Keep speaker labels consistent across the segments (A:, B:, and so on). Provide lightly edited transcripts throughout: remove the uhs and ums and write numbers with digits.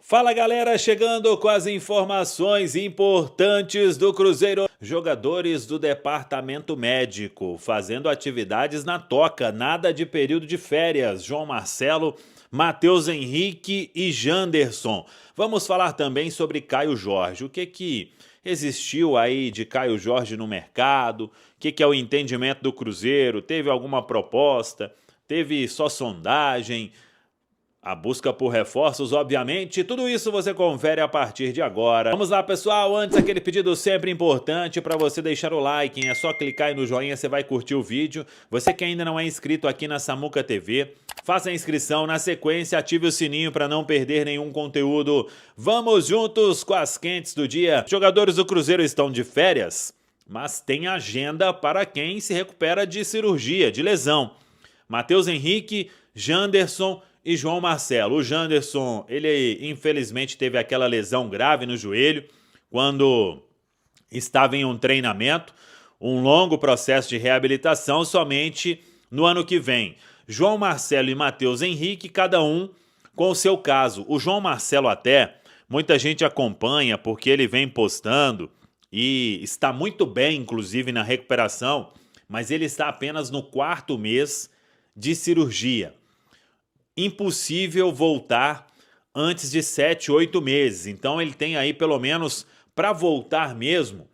A: Fala galera, chegando com as informações importantes do Cruzeiro. Jogadores do departamento médico fazendo atividades na toca, nada de período de férias. João Marcelo, Matheus Henrique e Janderson. Vamos falar também sobre Caio Jorge. O que existiu aí de Caio Jorge no mercado? O que é o entendimento do Cruzeiro? Teve alguma proposta? Teve só sondagem? A busca por reforços, obviamente, tudo isso você confere a partir de agora. Vamos lá, pessoal, antes aquele pedido sempre importante para você deixar o like, hein? É só clicar aí no joinha, você vai curtir o vídeo. Você que ainda não é inscrito aqui na Samuca TV, faça a inscrição, na sequência ative o sininho para não perder nenhum conteúdo. Vamos juntos com as quentes do dia. Jogadores do Cruzeiro estão de férias, mas tem agenda para quem se recupera de cirurgia, de lesão. Matheus Henrique, Janderson e João Marcelo. O Janderson, ele infelizmente teve aquela lesão grave no joelho quando estava em um treinamento, um longo processo de reabilitação somente no ano que vem. João Marcelo e Matheus Henrique, cada um com o seu caso. O João Marcelo até, muita gente acompanha porque ele vem postando e está muito bem, inclusive, na recuperação, mas ele está apenas no 4º mês de cirurgia. Impossível voltar antes de 7, 8 meses. Então ele tem aí pelo menos para voltar mesmo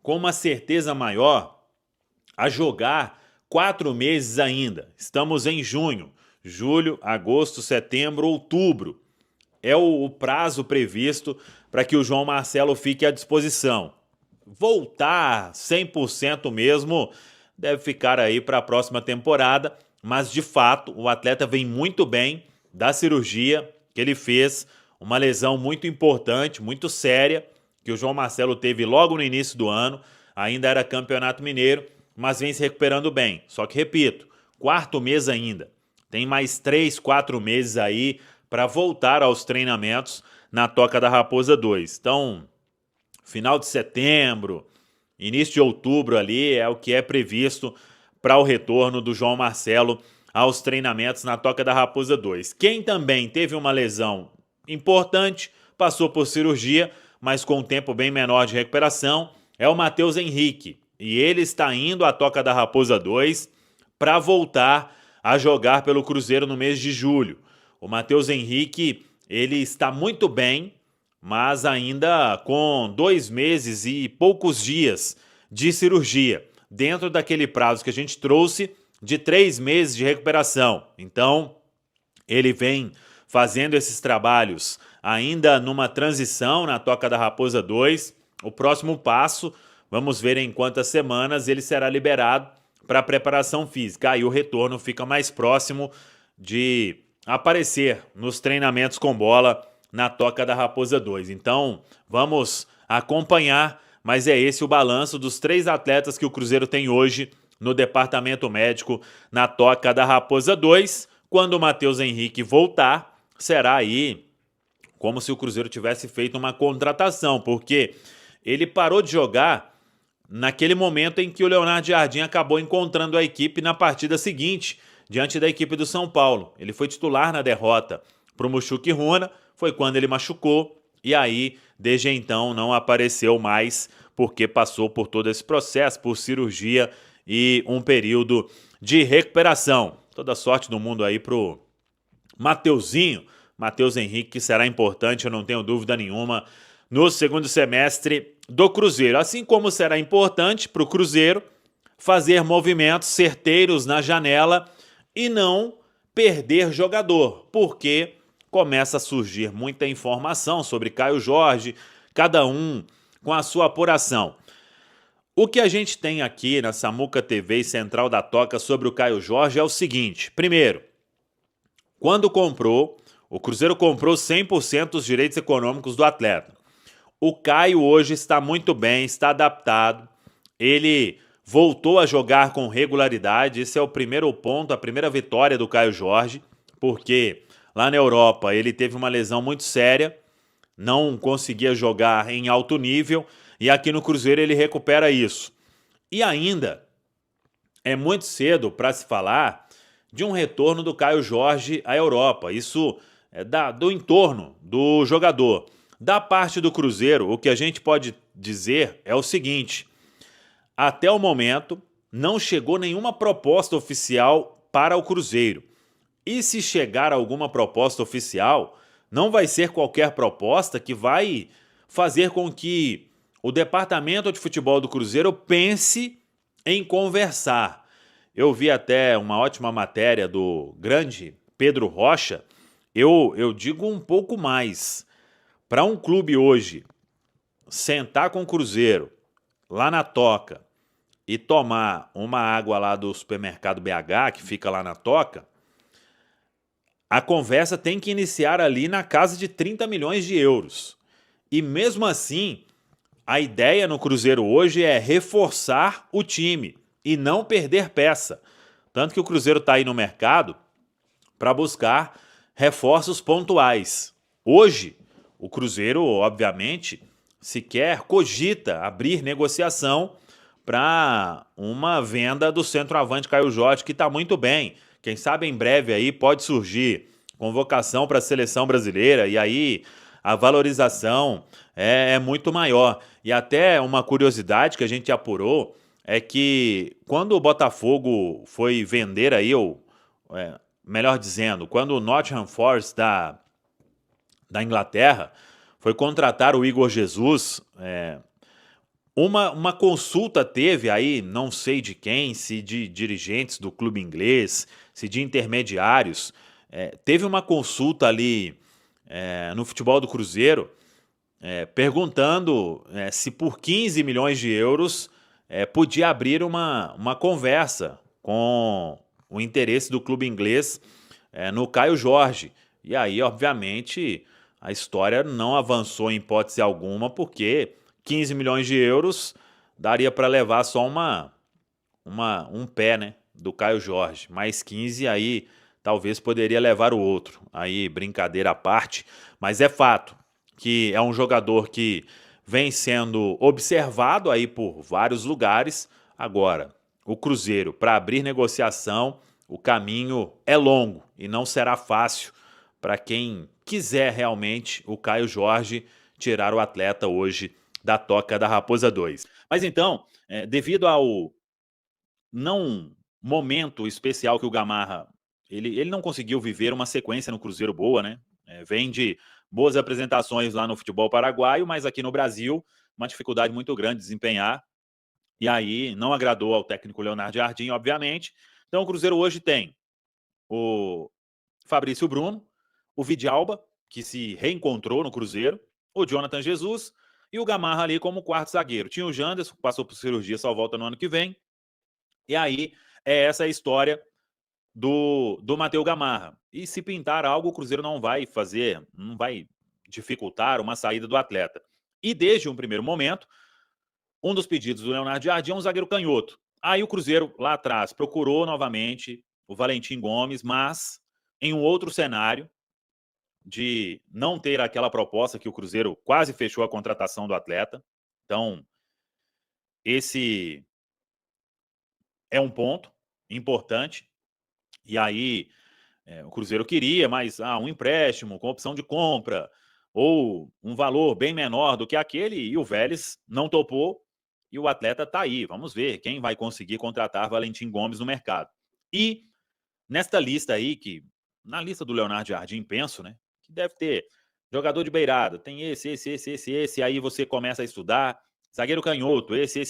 A: com uma certeza maior a jogar 4 meses ainda. Estamos em junho, julho, agosto, setembro, outubro. É o prazo previsto para que o João Marcelo fique à disposição. Voltar 100% mesmo deve ficar aí para a próxima temporada. Mas, de fato, o atleta vem muito bem da cirurgia que ele fez, uma lesão muito importante, muito séria, que o João Marcelo teve logo no início do ano, ainda era Campeonato Mineiro, mas vem se recuperando bem. Só que, repito, 4º mês ainda. Tem mais 3, 4 meses aí para voltar aos treinamentos na Toca da Raposa 2. Então, final de setembro, início de outubro ali é o que é previsto para o retorno do João Marcelo aos treinamentos na Toca da Raposa 2. Quem também teve uma lesão importante, passou por cirurgia, mas com um tempo bem menor de recuperação, é o Matheus Henrique. E ele está indo à Toca da Raposa 2 para voltar a jogar pelo Cruzeiro no mês de julho. O Matheus Henrique, ele está muito bem, mas ainda com 2 meses e poucos dias de cirurgia, dentro daquele prazo que a gente trouxe de 3 meses de recuperação. Então, ele vem fazendo esses trabalhos ainda numa transição na Toca da Raposa 2. O próximo passo, vamos ver em quantas semanas ele será liberado para a preparação física. Aí o retorno fica mais próximo de aparecer nos treinamentos com bola na Toca da Raposa 2. Então, vamos acompanhar. Mas é esse o balanço dos 3 atletas que o Cruzeiro tem hoje no departamento médico na Toca da Raposa 2. Quando o Matheus Henrique voltar, será aí como se o Cruzeiro tivesse feito uma contratação, porque ele parou de jogar naquele momento em que o Leonardo Jardim acabou encontrando a equipe na partida seguinte, diante da equipe do São Paulo. Ele foi titular na derrota para o Mushuc Runa, foi quando ele machucou. E aí, desde então, não apareceu mais, porque passou por todo esse processo, por cirurgia e um período de recuperação. Toda sorte do mundo aí pro Mateuzinho, Matheus Henrique, que será importante, eu não tenho dúvida nenhuma, no segundo semestre do Cruzeiro. Assim como será importante para o Cruzeiro fazer movimentos certeiros na janela e não perder jogador, porque começa a surgir muita informação sobre Caio Jorge, cada um com a sua apuração. O que a gente tem aqui na Samuca TV e Central da Toca sobre o Caio Jorge é o seguinte. Primeiro, quando comprou, o Cruzeiro comprou 100% dos direitos econômicos do atleta. O Caio hoje está muito bem, está adaptado, ele voltou a jogar com regularidade, esse é o primeiro ponto, a primeira vitória do Caio Jorge, porque lá na Europa ele teve uma lesão muito séria, não conseguia jogar em alto nível, e aqui no Cruzeiro ele recupera isso. E ainda é muito cedo para se falar de um retorno do Caio Jorge à Europa. Isso do entorno do jogador. Da parte do Cruzeiro, o que a gente pode dizer é o seguinte: até o momento não chegou nenhuma proposta oficial para o Cruzeiro. E se chegar alguma proposta oficial, não vai ser qualquer proposta que vai fazer com que o departamento de futebol do Cruzeiro pense em conversar. Eu vi até uma ótima matéria do grande Pedro Rocha. Eu digo um pouco mais. Para um clube hoje sentar com o Cruzeiro lá na Toca e tomar uma água lá do supermercado BH, que fica lá na Toca, a conversa tem que iniciar ali na casa de 30 milhões de euros. E mesmo assim, a ideia no Cruzeiro hoje é reforçar o time e não perder peça. Tanto que o Cruzeiro está aí no mercado para buscar reforços pontuais. Hoje, o Cruzeiro, obviamente, sequer cogita abrir negociação para uma venda do centroavante Caio Jorge, que está muito bem. Quem sabe em breve aí pode surgir convocação para a seleção brasileira e aí a valorização é muito maior. E até uma curiosidade que a gente apurou é que quando o Botafogo foi vender aí, ou melhor dizendo, quando o Nottingham Forest da Inglaterra foi contratar o Igor Jesus, uma consulta teve aí, não sei de quem, se de dirigentes do clube inglês, se de intermediários, teve uma consulta ali no futebol do Cruzeiro, perguntando se por 15 milhões de euros podia abrir uma conversa com o interesse do clube inglês no Caio Jorge. E aí, obviamente, a história não avançou em hipótese alguma, porque 15 milhões de euros daria para levar só um pé, né, do Caio Jorge. Mais 15 aí talvez poderia levar o outro. Aí, brincadeira à parte, mas é fato que é um jogador que vem sendo observado aí por vários lugares. Agora, o Cruzeiro, para abrir negociação, o caminho é longo e não será fácil para quem quiser realmente o Caio Jorge tirar o atleta hoje da Toca da Raposa 2. Mas então, devido ao não momento especial que o Gamarra ele não conseguiu viver uma sequência no Cruzeiro boa, né? Vem de boas apresentações lá no futebol paraguaio, mas aqui no Brasil, uma dificuldade muito grande de desempenhar. E aí não agradou ao técnico Leonardo Jardim, obviamente. Então o Cruzeiro hoje tem o Fabrício Bruno, o Vidalba, que se reencontrou no Cruzeiro, o Jonathan Jesus e o Gamarra ali como quarto zagueiro. Tinha o Janderson, que passou por cirurgia, só volta no ano que vem. E aí é essa a história do Matheus Gamarra. E se pintar algo, o Cruzeiro não vai fazer, não vai dificultar uma saída do atleta. E desde um primeiro momento, um dos pedidos do Leonardo Jardim é um zagueiro canhoto. Aí o Cruzeiro, lá atrás, procurou novamente o Valentim Gomes, mas em um outro cenário de não ter aquela proposta que o Cruzeiro quase fechou a contratação do atleta. Então, esse é um ponto importante. E aí, o Cruzeiro queria, mas um empréstimo com opção de compra ou um valor bem menor do que aquele, e o Vélez não topou, e o atleta está aí. Vamos ver quem vai conseguir contratar Valentim Gomes no mercado. E nesta lista aí, que na lista do Leonardo Jardim, penso, né, que deve ter jogador de beirada, tem esse, aí você começa a estudar, zagueiro canhoto, esse,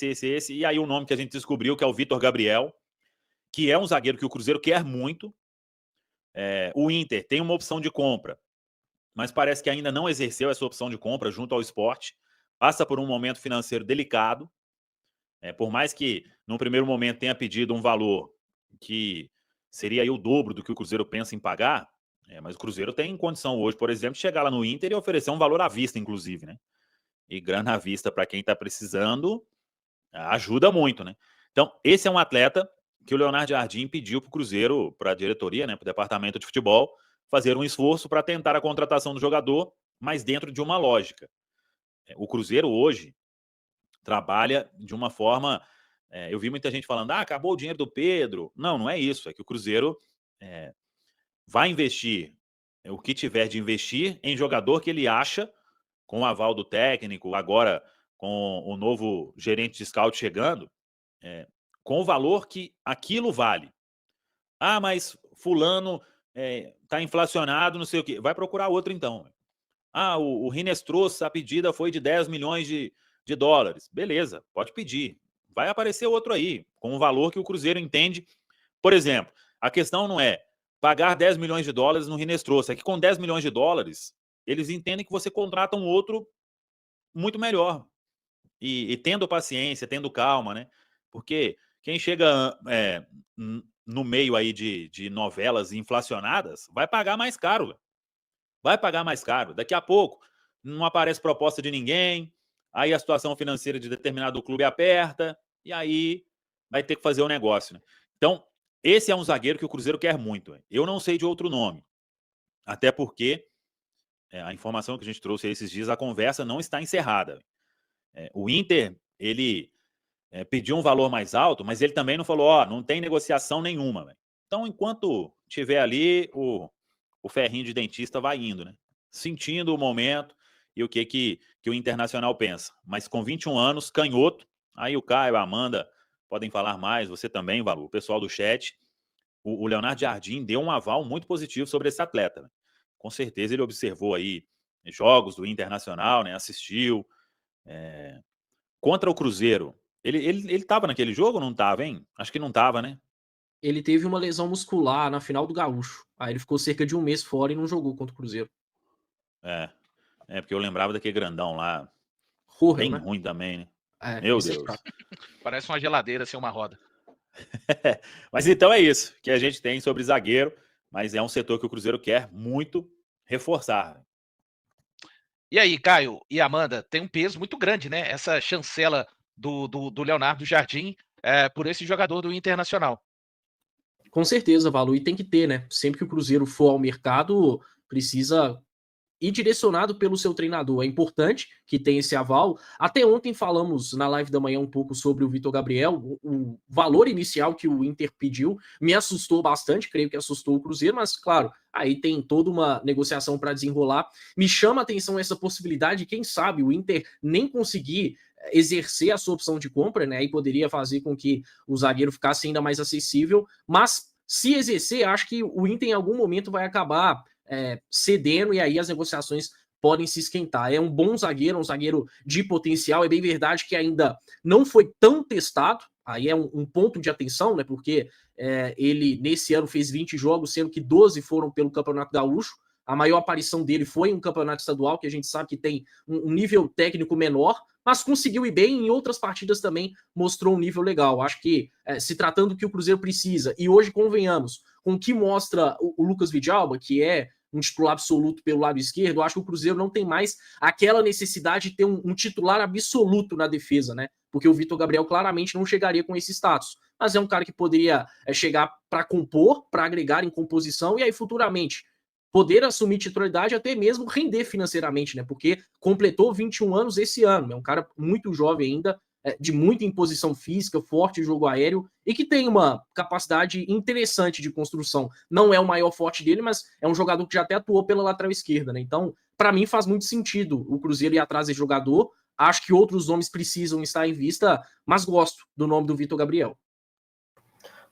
A: e aí o nome que a gente descobriu, que é o Vitor Gabriel, que é um zagueiro que o Cruzeiro quer muito. O Inter tem uma opção de compra, mas parece que ainda não exerceu essa opção de compra junto ao Sport, passa por um momento financeiro delicado, por mais que no primeiro momento tenha pedido um valor que seria aí o dobro do que o Cruzeiro pensa em pagar, mas o Cruzeiro tem condição hoje, por exemplo, de chegar lá no Inter e oferecer um valor à vista, inclusive, né? E grana à vista para quem está precisando ajuda muito, né? Então, esse é um atleta que o Leonardo Jardim pediu para o Cruzeiro, para a diretoria, né, para o departamento de futebol, fazer um esforço para tentar a contratação do jogador, mas dentro de uma lógica. O Cruzeiro hoje trabalha de uma forma... eu vi muita gente falando, acabou o dinheiro do Pedro. Não, não é isso. É que o Cruzeiro vai investir o que tiver de investir em jogador que ele acha, com o aval do técnico, agora com o novo gerente de scout chegando, com o valor que aquilo vale. Ah, mas fulano tá inflacionado, não sei o quê. Vai procurar outro então. Ah, o Rinestros, a pedida foi de 10 milhões de dólares. Beleza, pode pedir. Vai aparecer outro aí, com o valor que o Cruzeiro entende. Por exemplo, a questão não é pagar 10 milhões de dólares no Rinestros, é que com 10 milhões de dólares, eles entendem que você contrata um outro muito melhor. E tendo paciência, tendo calma, né? Porque quem chega no meio aí de novelas inflacionadas vai pagar mais caro. Vai pagar mais caro. Daqui a pouco não aparece proposta de ninguém, aí a situação financeira de determinado clube aperta, e aí vai ter que fazer o negócio, né? Então, esse é um zagueiro que o Cruzeiro quer muito. Eu não sei de outro nome. Até porque a informação que a gente trouxe esses dias, a conversa não está encerrada. O Inter, ele pediu um valor mais alto, mas ele também não falou, não tem negociação nenhuma. Véio. Então, enquanto tiver ali, o ferrinho de dentista vai indo, né? Sentindo o momento e o que o Internacional pensa. Mas com 21 anos, canhoto, aí o Caio, a Amanda podem falar mais, você também, Valu, o pessoal do chat. O Leonardo Jardim deu um aval muito positivo sobre esse atleta. Né? Com certeza ele observou aí jogos do Internacional, né? Assistiu. Contra o Cruzeiro, ele estava naquele jogo ou não estava, hein? Acho que não estava, né?
B: Ele teve uma lesão muscular na final do Gaúcho. Aí ele ficou cerca de um mês fora e não jogou contra o Cruzeiro.
A: Porque eu lembrava daquele grandão lá.
B: Horrel,
A: Bem
B: né?
A: ruim também, né? Meu
B: Esse
A: Deus.
C: Parece uma geladeira sem uma roda.
A: Mas então é isso que a gente tem sobre zagueiro, mas é um setor que o Cruzeiro quer muito reforçar.
C: E aí, Caio e Amanda, tem um peso muito grande, né? Essa chancela do Leonardo Jardim por esse jogador do Internacional.
B: Com certeza, Valu, e tem que ter, né? Sempre que o Cruzeiro for ao mercado, precisa ir direcionado pelo seu treinador. É importante que tenha esse aval. Até ontem falamos na live da manhã um pouco sobre o Vitor Gabriel. O valor inicial que o Inter pediu me assustou bastante, creio que assustou o Cruzeiro, mas claro, aí tem toda uma negociação para desenrolar. Me chama a atenção essa possibilidade, quem sabe o Inter nem conseguir exercer a sua opção de compra, né? Aí poderia fazer com que o zagueiro ficasse ainda mais acessível, mas se exercer, acho que o Inter em algum momento vai acabar cedendo e aí as negociações podem se esquentar. É um bom zagueiro, um zagueiro de potencial. É bem verdade que ainda não foi tão testado. Aí é um ponto de atenção, né? Porque ele nesse ano fez 20 jogos, sendo que 12 foram pelo Campeonato Gaúcho. A maior aparição dele foi em um campeonato estadual, que a gente sabe que tem um nível técnico menor, mas conseguiu ir bem. Em outras partidas também mostrou um nível legal. Acho que, se tratando do que o Cruzeiro precisa, e hoje convenhamos, com o que mostra o Lucas Vidalba, que é um titular absoluto pelo lado esquerdo, eu acho que o Cruzeiro não tem mais aquela necessidade de ter um titular absoluto na defesa, né? Porque o Vitor Gabriel claramente não chegaria com esse status. Mas é um cara que poderia chegar para compor, para agregar em composição e aí futuramente poder assumir titularidade, até mesmo render financeiramente, né? Porque completou 21 anos esse ano. É um cara muito jovem ainda, de muita imposição física, forte jogo aéreo e que tem uma capacidade interessante de construção. Não é o maior forte dele, mas é um jogador que já até atuou pela lateral esquerda, né? Então, para mim faz muito sentido o Cruzeiro ir atrás desse jogador. Acho que outros nomes precisam estar em vista, mas gosto do nome do Vitor Gabriel.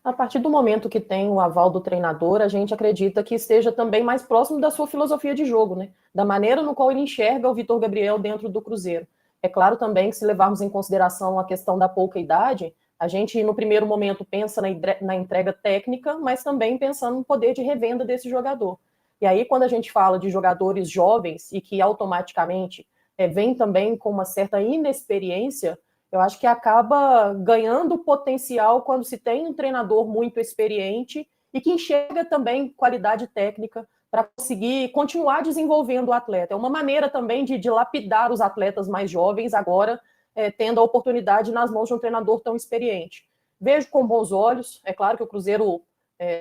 D: A partir do momento que tem o aval do treinador, a gente acredita que esteja também mais próximo da sua filosofia de jogo, né? Da maneira no qual ele enxerga o Vitor Gabriel dentro do Cruzeiro. É claro também que se levarmos em consideração a questão da pouca idade, a gente no primeiro momento pensa na entrega técnica, mas também pensando no poder de revenda desse jogador. E aí quando a gente fala de jogadores jovens e que automaticamente vem também com uma certa inexperiência, eu acho que acaba ganhando potencial quando se tem um treinador muito experiente e que enxerga também qualidade técnica para conseguir continuar desenvolvendo o atleta. É uma maneira também de lapidar os atletas mais jovens, agora tendo a oportunidade nas mãos de um treinador tão experiente. Vejo com bons olhos, é claro que o Cruzeiro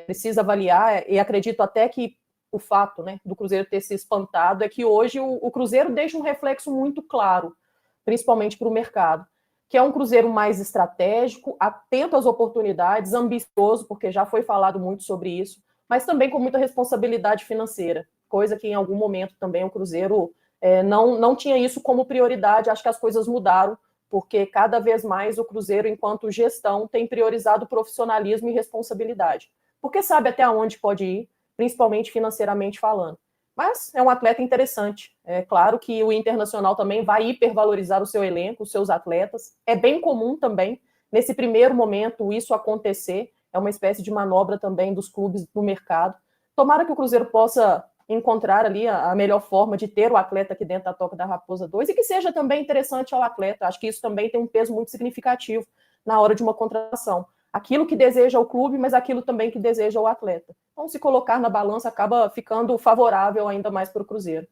D: precisa avaliar, e acredito até que o fato, né, do Cruzeiro ter se espantado é que hoje o Cruzeiro deixa um reflexo muito claro, principalmente para o mercado, que é um Cruzeiro mais estratégico, atento às oportunidades, ambicioso, porque já foi falado muito sobre isso, mas também com muita responsabilidade financeira. coisa que em algum momento também o Cruzeiro não tinha isso como prioridade. Acho que as coisas mudaram, porque cada vez mais o Cruzeiro, enquanto gestão, tem priorizado profissionalismo e responsabilidade, porque sabe até onde pode ir, principalmente financeiramente falando. Mas é um atleta interessante. É claro que o Internacional também vai hipervalorizar o seu elenco, os seus atletas. É bem comum também, nesse primeiro momento, isso acontecer. É uma espécie de manobra também dos clubes no mercado. Tomara que o Cruzeiro possa encontrar ali a melhor forma de ter o atleta aqui dentro da Toca da Raposa 2 e que seja também interessante ao atleta. Acho que isso também tem um peso muito significativo na hora de uma contratação. Aquilo que deseja o clube, mas aquilo também que deseja o atleta. Então, se colocar na balança, acaba ficando favorável ainda mais para o Cruzeiro.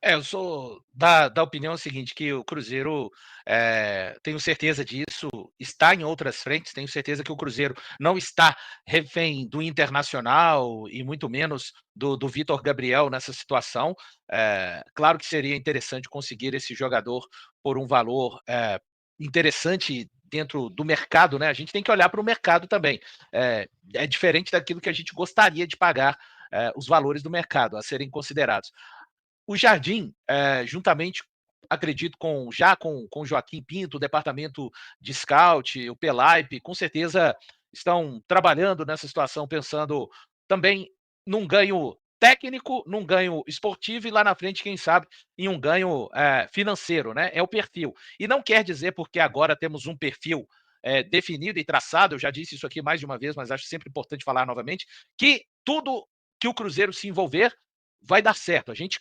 C: Eu sou da opinião seguinte, que o Cruzeiro, tenho certeza disso, está em outras frentes, tenho certeza que o Cruzeiro não está refém do Internacional e muito menos do Vitor Gabriel nessa situação. Claro que seria interessante conseguir esse jogador por um valor interessante dentro do mercado, né? A gente tem que olhar para o mercado também. É diferente daquilo que a gente gostaria de pagar, os valores do mercado a serem considerados. O Jardim, juntamente, acredito, com o Joaquim Pinto, o departamento de scout, o Pelaipe, com certeza estão trabalhando nessa situação, pensando também num ganho técnico, num ganho esportivo e lá na frente, quem sabe, em um ganho financeiro, né? É o perfil. E não quer dizer porque agora temos um perfil definido e traçado, eu já disse isso aqui mais de uma vez, mas acho sempre importante falar novamente, que tudo que o Cruzeiro se envolver vai dar certo. A gente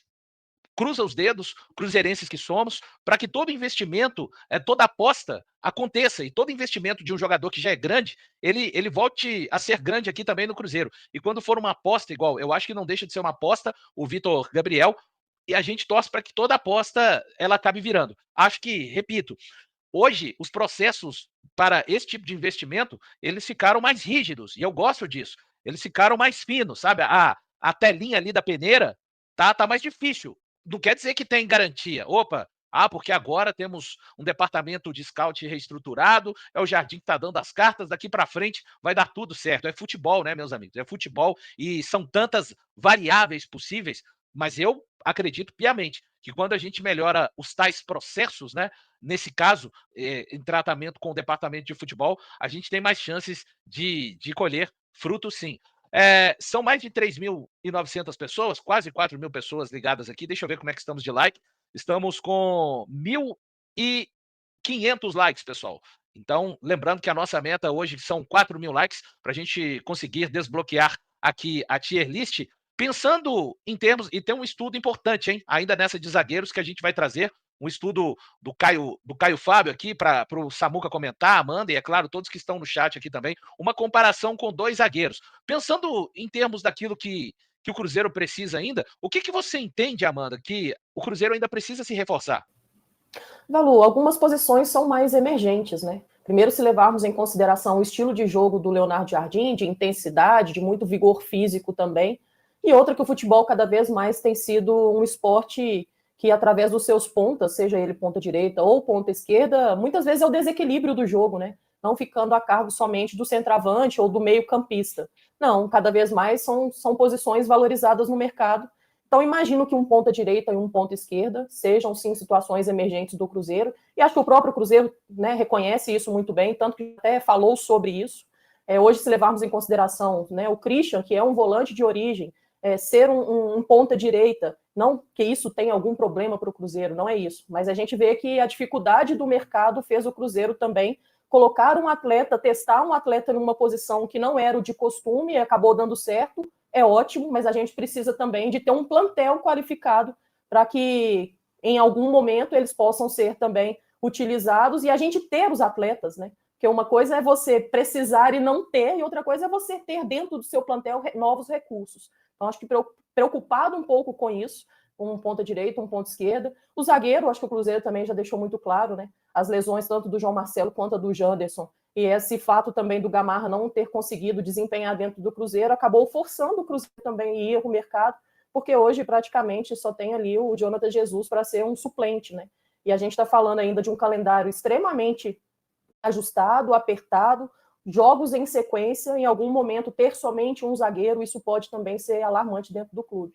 C: cruza os dedos, cruzeirenses que somos, para que todo investimento, toda aposta aconteça e todo investimento de um jogador que já é grande, ele volte a ser grande aqui também no Cruzeiro. E quando for uma aposta igual, eu acho que não deixa de ser uma aposta, o Vitor Gabriel, e a gente torce para que toda aposta ela acabe virando. Acho que, repito, hoje os processos para esse tipo de investimento, eles ficaram mais rígidos, e eu gosto disso. Eles ficaram mais finos, sabe? A telinha ali da peneira tá mais difícil. Não quer dizer que tem garantia. Opa, porque agora temos um departamento de scout reestruturado, é o Jardim que está dando as cartas, daqui para frente vai dar tudo certo. É futebol, né, meus amigos? É futebol e são tantas variáveis possíveis, mas eu acredito piamente que quando a gente melhora os tais processos, né, nesse caso, em tratamento com o departamento de futebol, a gente tem mais chances de colher frutos, sim. São mais de 3.900 pessoas, quase 4.000 pessoas ligadas aqui. Deixa eu ver como é que estamos de like. Estamos com 1.500 likes, pessoal. Então, lembrando que a nossa meta hoje são 4.000 likes para a gente conseguir desbloquear aqui a tier list. Pensando em termos, e tem um estudo importante, hein? Ainda nessa de zagueiros que a gente vai trazer, um estudo do Caio Fábio aqui para o Samuca comentar, Amanda, e é claro, todos que estão no chat aqui também, uma comparação com 2 zagueiros. Pensando em termos daquilo que o Cruzeiro precisa ainda, o que você entende, Amanda, que o Cruzeiro ainda precisa se reforçar?
D: Valu, algumas posições são mais emergentes, né? Primeiro, se levarmos em consideração o estilo de jogo do Leonardo Jardim, de intensidade, de muito vigor físico também, e outra que o futebol cada vez mais tem sido um esporte que, através dos seus pontas, seja ele ponta direita ou ponta esquerda, muitas vezes é o desequilíbrio do jogo, né? Não ficando a cargo somente do centroavante ou do meio-campista. Não, cada vez mais são posições valorizadas no mercado. Então, imagino que um ponta direita e um ponta esquerda sejam, sim, situações emergentes do Cruzeiro. E acho que o próprio Cruzeiro, né, reconhece isso muito bem, tanto que até falou sobre isso. Hoje, se levarmos em consideração, né, o Christian, que é um volante de origem, ser um ponta direita, não que isso tenha algum problema para o Cruzeiro, não é isso. Mas a gente vê que a dificuldade do mercado fez o Cruzeiro também colocar um atleta, testar um atleta numa posição que não era o de costume e acabou dando certo. É ótimo, mas a gente precisa também de ter um plantel qualificado para que em algum momento eles possam ser também utilizados e a gente ter os atletas, né? Porque uma coisa é você precisar e não ter, e outra coisa é você ter dentro do seu plantel novos recursos. Então, acho que preocupado um pouco com isso, um ponta direita, um ponta esquerda. O zagueiro, acho que o Cruzeiro também já deixou muito claro, né? As lesões tanto do João Marcelo quanto do Janderson, e esse fato também do Gamarra não ter conseguido desempenhar dentro do Cruzeiro acabou forçando o Cruzeiro também a ir ao mercado, porque hoje praticamente só tem ali o Jonathan Jesus para ser um suplente, né? E a gente está falando ainda de um calendário extremamente ajustado, apertado, jogos em sequência, em algum momento ter somente um zagueiro, isso pode também ser alarmante dentro do clube.